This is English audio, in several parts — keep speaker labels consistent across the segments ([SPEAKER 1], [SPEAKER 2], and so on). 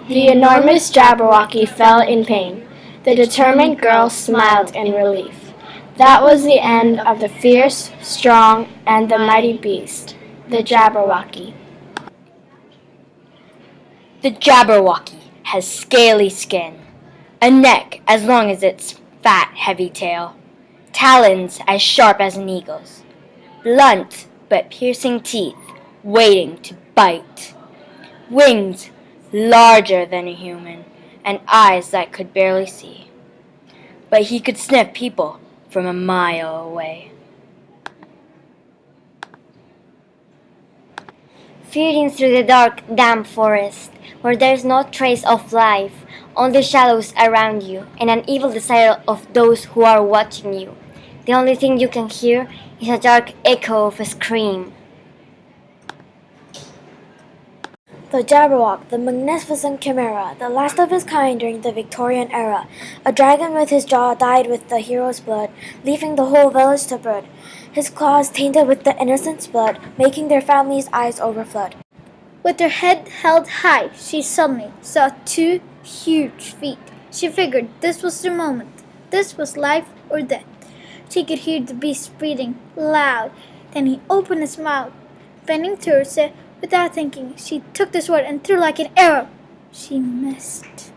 [SPEAKER 1] The enormous Jabberwocky fell in pain. The determined girl smiled in relief. That was the end of the fierce, strong, and the mighty beast, the Jabberwocky.
[SPEAKER 2] The Jabberwocky has scaly skin, a neck as long as its fat, heavy tail, talons as sharp as an eagle's, blunt but piercing teeth waiting to bite, wings larger than a human, and eyes that could barely see. But he could sniff people from a mile away.
[SPEAKER 3] Feeding through the dark, damp forest, where there's no trace of life, only shadows around you, and an evil desire of those who are watching you. The only thing you can hear is a dark echo of a scream.
[SPEAKER 4] The Jabberwock, the magnificent chimera, the last of his kind during the Victorian era. A dragon with his jaw dyed with the hero's blood, leaving the whole village to burn. His claws tainted with the innocents' blood, making their families' eyes overflood.
[SPEAKER 5] With her head held high, she suddenly saw two huge feet. She figured this was the moment. This was life or death. She could hear the beast breathing loud. Then he opened his mouth. Bending towards it, without thinking, she took the sword and threw like an arrow. She missed.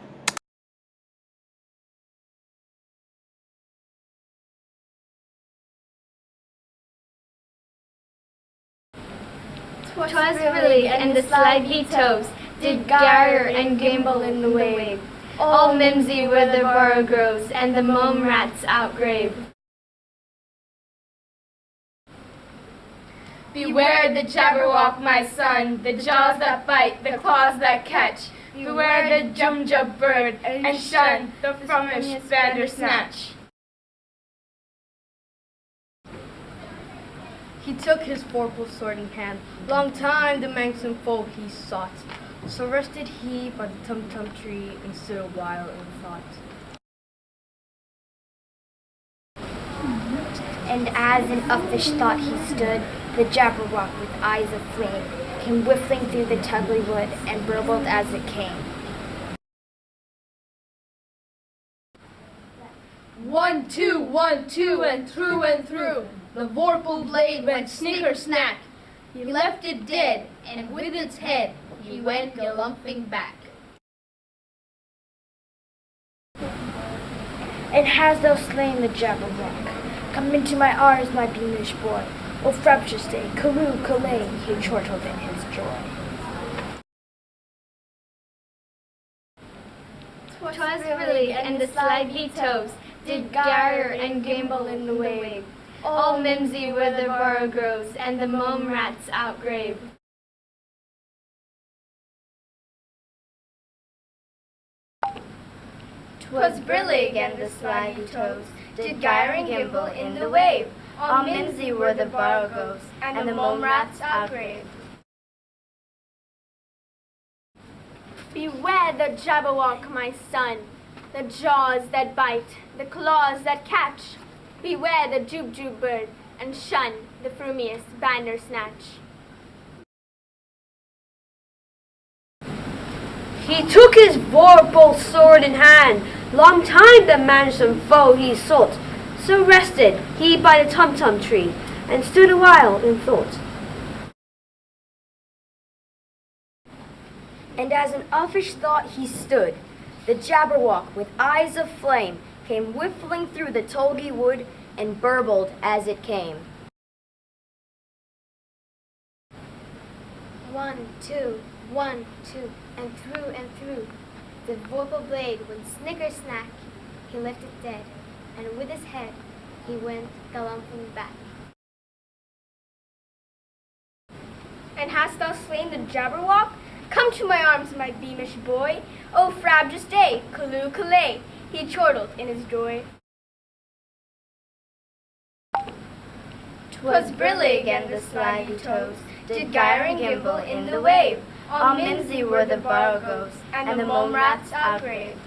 [SPEAKER 6] 'Twas Billy and the Slithy Toes did gyre and gimble in the wave. All mimsy were the borogoves, and the mome rats outgrave. Beware the Jabberwock, my son, the jaws that bite, the claws that catch. Beware the Jumjub bird, and shun the frumish Bandersnatch.
[SPEAKER 7] He took his vorpal sword in hand. Long time the manxome foe he sought. So rested he by the tum-tum tree and stood a while in thought.
[SPEAKER 8] And as in uffish thought he stood, the Jabberwock with eyes of flame came whiffling through the tugly wood and burbled as it came.
[SPEAKER 6] 1, 2, 1, 2, and through. The vorpal blade went snicker-snack. He left it dead, and with its head he went galumphing back.
[SPEAKER 8] And hast thou slain the Jabberwock? Come into my arms, my beamish boy. O frabjous day, Callooh, Callay, he chortled in his joy.
[SPEAKER 6] 'Twas Billy and the Slithy Toes did gyre and gimble in the wave. All mimsy were the borogoves, and the mome rats outgrave.
[SPEAKER 8] Twas Brillig and the Slithy Toes did gyre and gimble in the wave. All mimsy were the borogoves, and the mome rats outgrave.
[SPEAKER 9] Beware the Jabberwock, my son, the jaws that bite, the claws that catch. Beware the Jubjub bird, and shun the frumious Bandersnatch.
[SPEAKER 7] He took his vorpal sword in hand. Long time the manxome foe he sought. So rested he by the tum-tum tree, and stood a while in thought.
[SPEAKER 3] And as in uffish thought he stood, the Jabberwock with eyes of flame came whiffling through the tulgey wood and burbled as it came.
[SPEAKER 8] 1, 2, 1, 2, and through. The vorpal blade went snicker-snack. He left it dead, and with his head he went galumphing back.
[SPEAKER 9] And hast thou slain the Jabberwock? Come to my arms, my beamish boy. O frabjous day, Callooh, Callay, he chortled in his joy.
[SPEAKER 8] 'Twas Brillig and the Slithy Toes did gyre and gimble in the wave. All mimsy were the borogoves, and the mome rats outgrave.